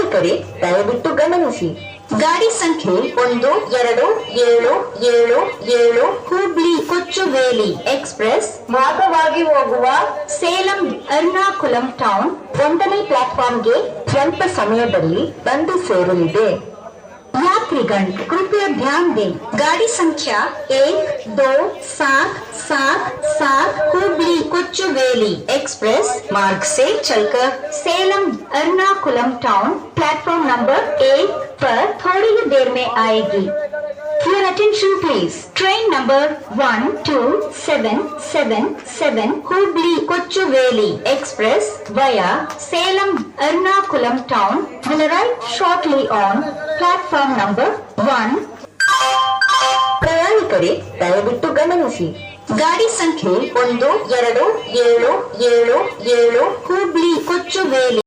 ಪ್ರಯಾಣಿಕರೇ ದಯವಿಟ್ಟು ಗಮನಿಸಿ, ಗಾಡಿ ಸಂಖ್ಯೆ 127777 ಹುಬ್ಳಿ ಕೊಚ್ಚುವೇಲಿ ಎಕ್ಸ್ಪ್ರೆಸ್ ಮಾರ್ಗವಾಗಿ ಹೋಗುವ ಸೇಲಂ ಎರ್ನಾಕುಲಂ ಟೌನ್ 1ನೇ ಪ್ಲಾಟ್ಫಾರ್ಮ್ಗೆ ಸ್ವಲ್ಪ ಸಮಯದಲ್ಲಿ ಬಂದು ಸೇರಲಿದೆ। यात्रीगण कृपया ध्यान दें, गाड़ी संख्या 127777 हुबली कोचुवेली एक्सप्रेस मार्ग से चलकर Salem Ernakulam town platform number 1 पर थोड़ी ही देर में आएगी। Your attention please. Train number 12777 Hubli Kochuveli Express via Salem Ernakulam town will arrive shortly on platform number 1. ಪ್ರಯಾಣಿಕರೇ ದಯವಿಟ್ಟು ಗಮನಿಸಿ, ಗಾಡಿ ಸಂಖ್ಯೆ 127777 ಹುಬ್ಳಿ ಕೊಚ್ಚುವೇಲಿ